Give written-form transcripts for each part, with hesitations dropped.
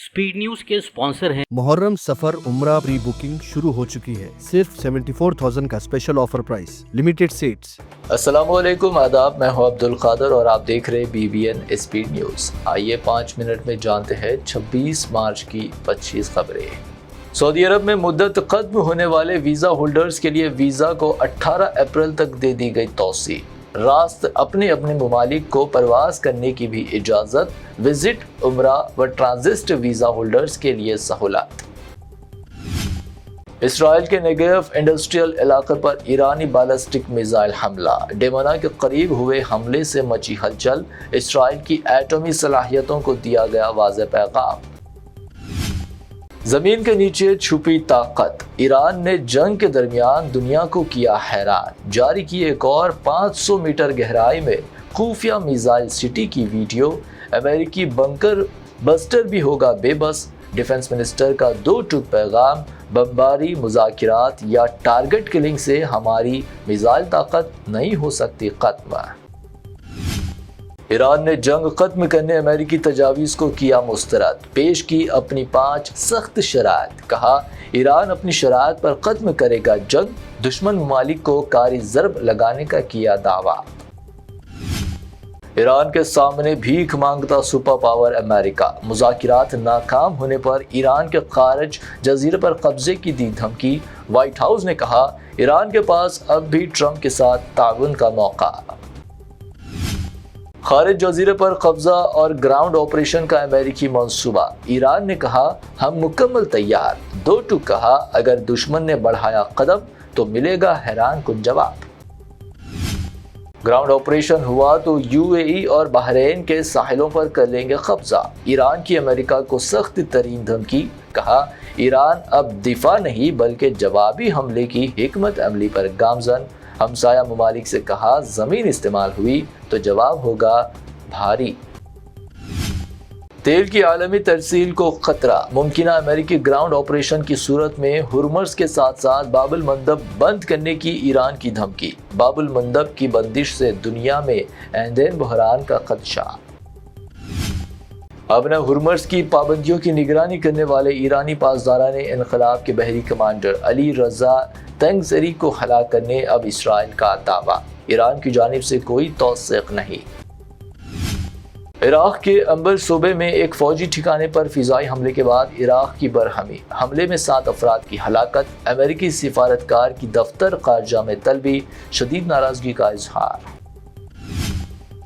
Speed news के sponsor हैं मुहर्रम सफर उम्रा प्री बुकिंग शुरू हो चुकी है। सिर्फ 74,000 का special offer price, limited seats. अस्सलामुअलैकुम, आदाब। मैं हूं अब्दुल कादर और आप देख रहे हैं BBN स्पीड न्यूज़। आइए 5 मिनट में जानते हैं 26 मार्च की 25 खबरें। सऊदी अरब में मुद्दत खत्म होने वाले वीज़ा होल्डर्स के लिए वीज़ा को 18 अप्रैल तक दे दी गई तौसी। रास्त अपने अपने ममालिक को परवास करने की भी इजाज़त। विजिट, उम्रा व ट्रांजिट वीज़ा होल्डर्स के लिए सहूलत। इसराइल के नेगेव इंडस्ट्रियल इलाके पर ईरानी बैलिस्टिक मिसाइल हमला। डेमना के करीब हुए हमले से मची हलचल। इसराइल की एटमी सलाहियतों को दिया गया वाज़ेह पैगाम। जमीन के नीचे छुपी ताकत। ईरान ने जंग के दरमियान दुनिया को किया हैरान। जारी की एक और 500 मीटर गहराई में खुफिया मिसाइल सिटी की वीडियो। अमेरिकी बंकर बस्टर भी होगा बेबस। डिफेंस मिनिस्टर का 2 टूक पैगाम। बमबारी, मुज़ाकिरात या टारगेट किलिंग से हमारी मिसाइल ताकत नहीं हो सकती खत्म। ईरान ने जंग खत्म करने अमेरिकी तजावीज़ को किया मुस्तरद। पेश की अपनी 5 सख्त शराइत। कहा, ईरान अपनी शराइत पर खत्म करेगा जंग। दुश्मन ममालिक को कारी ज़रब लगाने का किया दावा। ईरान के सामने भीख मांगता सुपर पावर अमेरिका। मुज़ाकिरात नाकाम होने पर ईरान के खारिज जजीरे पर कब्जे की दी धमकी। व्हाइट हाउस ने कहा, ईरान के पास अब भी ट्रंप के साथ ताउन का मौका। खारिज जजीरे पर कब्जा और ग्राउंड ऑपरेशन का अमेरिकी मंसूबा। ईरान ने कहा, हम मुकम्मल तैयार। 2 टूक कहा, अगर दुश्मन ने बढ़ाया कदम तो मिलेगा हैरान कुन जवाब। ग्राउंड ऑपरेशन हुआ तो UAE और बहरीन के साहिलों पर कर लेंगे कब्जा। ईरान की अमेरिका को सख्त तरीन धमकी। कहा, ईरान अब दिफा नहीं बल्कि जवाबी हमले की हिकमत अमली पर गामजन। हमसाया ममालिक से कहा, जमीन इस्तेमाल हुई तो जवाब होगा भारी। तेल की आलमी तरसील को खतरा। मुमकिना अमेरिकी ग्राउंड ऑपरेशन की सूरत में हुर्मुज़ के साथ साथ बाबुल मंदब बंद करने की ईरान की धमकी। बाबुल मंदब की बंदिश से दुनिया में आंदीन बहरान का खदशा। अब न हुर्मुज़ की पाबंदियों की निगरानी करने वाले ईरानी पासदारान इनकलाब के बहरी कमांडर अली रजा तंगज़री को हलाक करने अब इसराइल का दावा। ईरान की जानिब से कोई तौसीक नहीं। इराक के अंबर सूबे में एक फौजी ठिकाने पर फिजाई हमले के बाद इराक की बरहमी। हमले में 7 अफराद की हलाकत। अमेरिकी सिफारतकार की दफ्तर खारजा में तलबी। शदीद नाराजगी का इजहार।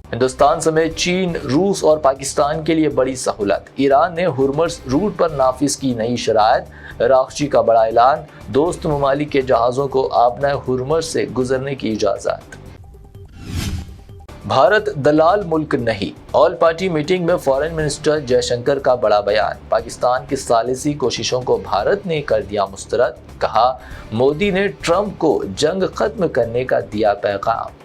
हिंदुस्तान समेत चीन, रूस और पाकिस्तान के लिए बड़ी सहूलत। ईरान ने हुर्मुज़ रूट पर नाफिज की नई शराइत। रागची का बड़ा ऐलान। दोस्त ममालिक के जहाज़ों को आबना हुर्मुज़ से गुजरने की इजाज़त। भारत दलाल मुल्क नहीं। ऑल पार्टी मीटिंग में फॉरेन मिनिस्टर जयशंकर का बड़ा बयान। पाकिस्तान की सालिसी कोशिशों को भारत ने कर दिया मुस्तरद। कहा, मोदी ने ट्रंप को जंग खत्म करने का दिया पैगाम।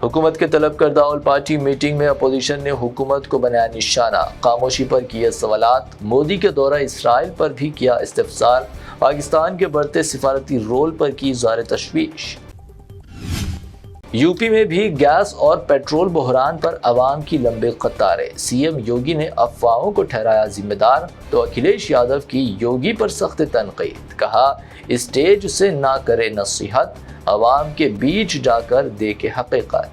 हुकूमत के तलब करदा ऑल पार्टी मीटिंग में अपोजिशन ने हुकूमत को बनाया निशाना। खामोशी पर किए सवालात। मोदी के दौरा इसराइल पर भी किया इस्तिफसार। पाकिस्तान के बढ़ते सिफारती रोल पर की इज़हार तशवीश। यूपी में भी गैस और पेट्रोल बहरान पर अवाम की लंबे कतारें। CM योगी ने अफवाहों को ठहराया जिम्मेदार तो अखिलेश यादव की योगी पर सख्त तनकीद। कहा, स्टेज से ना करे नसीहत, अवाम के बीच जाकर देखे हकीकत।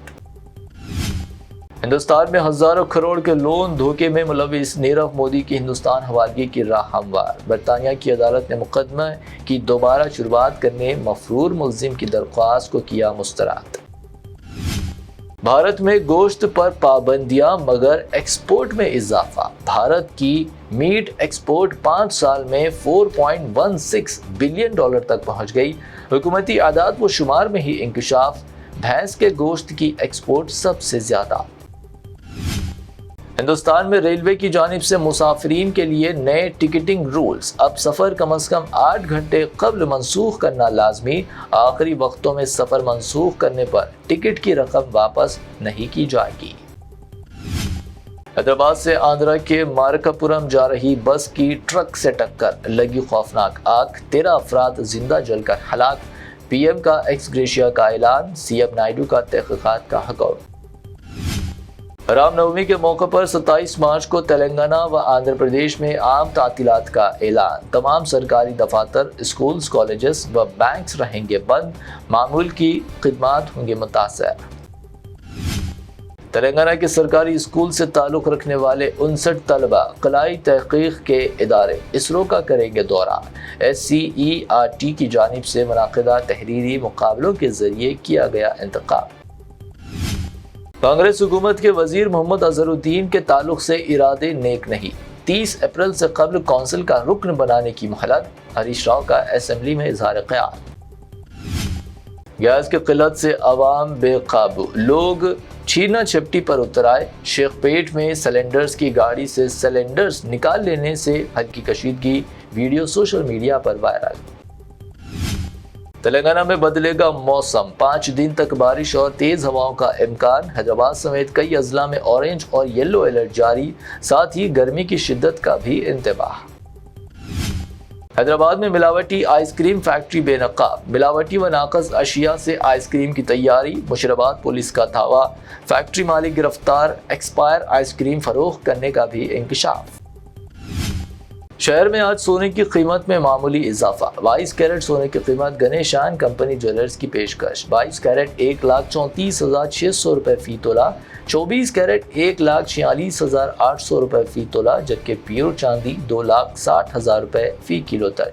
हिंदुस्तान में हजारों करोड़ के लोन धोखे में मुलविस नीरव मोदी की हिंदुस्तान हवालगी की राह हमवार। बरतानिया की अदालत ने मुकदमा की दोबारा शुरुआत करने मफरूर मुल्जिम की दरख्वास्त को किया मुस्तरद। भारत में गोश्त पर पाबंदियां मगर एक्सपोर्ट में इजाफा। भारत की मीट एक्सपोर्ट 5 साल में $4.16 बिलियन तक पहुंच गई। हुकूमती आदाद व शुमार में ही इंकशाफ। भैंस के गोश्त की एक्सपोर्ट सबसे ज्यादा। हिंदुस्तान में रेलवे की जानिब से मुसाफिरीन के लिए नए टिकटिंग रूल्स। अब सफ़र कम अज़ कम 8 घंटे कबल मनसूख करना लाजमी। आखिरी वक्तों में सफ़र मनसूख करने पर टिकट की रकम वापस नहीं की जाएगी। हैदराबाद से आंध्रा के मारकापुरम जा रही बस की ट्रक से टक्कर। लगी खौफनाक आग। 13 अफराद जिंदा जलकर हलाक। PM का एक्स ग्रेशिया का ऐलान। CM नायडू का तहकीकात का हुक्म। رام نومی کے موقع پر 27 مارچ کو تلنگانہ و آندھرا پردیش میں عام تعطیلات کا اعلان۔ تمام سرکاری دفاتر، اسکولز، کالجز و بینکس رہیں گے بند، معمول کی خدمات ہوں گے متاثر۔ تلنگانہ کے سرکاری اسکول سے تعلق رکھنے والے 59 طلبہ خلائی تحقیق کے ادارے اسرو کا کریں گے دورہ۔ SCERT کی جانب سے منعقدہ تحریری مقابلوں کے ذریعے کیا گیا انتخاب۔ کانگریس حکومت کے وزیر محمد اظہر الدین کے تعلق سے ارادے نیک نہیں، 30 اپریل سے قبل کونسل کا رکن بنانے کی مہلت، ہریش راؤ کا اسمبلی میں اظہار خیال۔ گیس کی قلت سے عوام بے قابو، لوگ چھینا چھپٹی پر اتر آئے۔ شیخ پیٹ میں سلنڈرز کی گاڑی سے سلنڈرز نکال لینے سے ہلکی کشیدگی، ویڈیو سوشل میڈیا پر وائرل۔ تلنگانہ میں بدلے گا موسم، 5 دن تک بارش اور تیز ہواؤں کا امکان۔ حیدرآباد سمیت کئی اضلاع میں اورنج اور یلو الرٹ جاری، ساتھ ہی گرمی کی شدت کا بھی انتباہ۔ حیدرآباد میں ملاوٹی آئس کریم فیکٹری بے نقاب، ملاوٹی و ناقص اشیاء سے آئس کریم کی تیاری، مشیرآباد پولیس کا دھاوا، فیکٹری مالک گرفتار، ایکسپائر آئس کریم فروخت کرنے کا بھی انکشاف۔ شہر میں آج سونے کی قیمت میں معمولی اضافہ، 22 کیرٹ سونے کی قیمت گنیشان کمپنی جویلرز کی پیشکش، 22 کیرٹ 1,34,600 روپے فی تولہ، 24 کیرٹ 1,46,800 روپے فی تولہ، جبکہ پیور چاندی 2,60,000 روپے فی کلو تک۔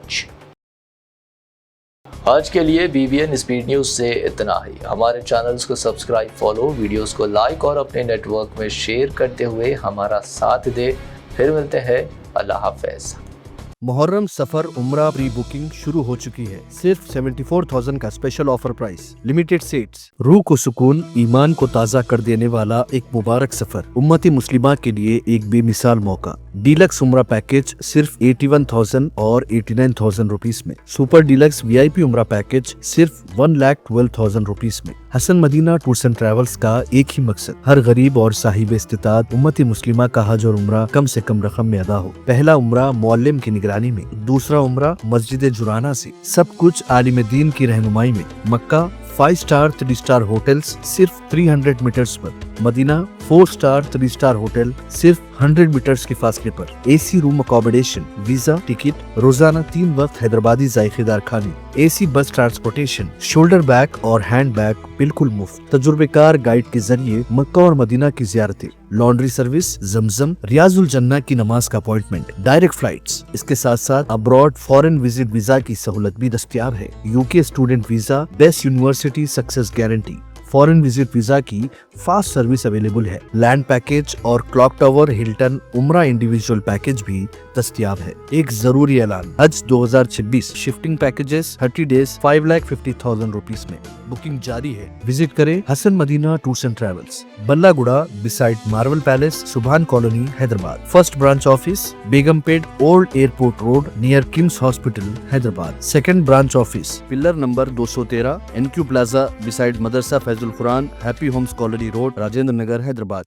آج کے لیے BBN اسپیڈ نیوز سے اتنا ہی۔ ہمارے چینلز کو سبسکرائب، فالو، ویڈیوز کو لائک اور اپنے نیٹ ورک میں شیئر کرتے ہوئے ہمارا ساتھ دے۔ پھر ملتے ہیں، اللہ حافظ۔ محرم سفر عمرہ پری بکنگ شروع ہو چکی ہے، صرف 74,000 کا special offer price, limited seats, روح کو سکون، ایمان کو تازہ کر دینے والا ایک مبارک سفر، امت مسلمہ کے لیے ایک بے مثال موقع۔ ڈیلکس عمرہ پیکج صرف 81,000 اور 89,000 روپیز میں، سپر ڈیلکس VIP عمرہ پیکج صرف 1,12,000 روپیز میں۔ حسن مدینہ ٹورز اینڈ ٹریولز کا ایک ہی مقصد، ہر غریب اور صاحب استطاعت امت مسلمہ کا حج اور عمرہ کم سے کم رقم میں ادا ہو۔ پہلا عمرہ معلم کی نگرانی میں، دوسرا عمرہ مسجد جرانہ سے، سب کچھ عالم دین کی رہنمائی میں۔ مکہ 5 سٹار 3 سٹار ہوٹلز صرف 300 میٹرز پر، مدینہ 4 سٹار 3 سٹار ہوٹل صرف 100 میٹرز کے فاصلے پر، AC روم اکوموڈیشن، ویزا، ٹکٹ، روزانہ 3 وقت حیدرآبادی ذائقے دار کھانے، AC بس ٹرانسپورٹیشن، شولڈر بیگ اور ہینڈ بیگ بالکل مفت، تجربے کار گائیڈ کے ذریعے مکہ اور مدینہ کی زیارتیں، لانڈری سروس، زمزم، ریاض الجنہ کی نماز کا اپوائنٹمنٹ، ڈائریکٹ فلائٹس۔ اس کے ساتھ ساتھ ابراڈ فارن وزٹ ویزا کی سہولت بھی دستیاب ہے، UK student visa, best university success guarantee, foreign visit visa کی فاسٹ سروس اویلیبل ہے، لینڈ پیکج اور کلاک ٹاور ہلٹن عمرہ انڈیویجول پیکج بھی دستیاب ہے۔ ایک ضروری اعلان، حج 2026 شفٹنگ پیکجز 30 ڈیز 5,50,000 روپیز میں، بکنگ جاری ہے۔ وزٹ کریں حسن مدینہ ٹورز اینڈ ٹریولز، بلہ گڑا بسائڈ مارول پیلیس، سبحان colony, Hyderabad. First branch office بیگم پیٹ اولڈ ایئرپورٹ روڈ نیئر کمس hospital, Hyderabad. Second branch office pillar number 213 NQ plaza beside Madrasa Faiz ul-Quran, happy homes colony road, Rajendra Nagar, Hyderabad.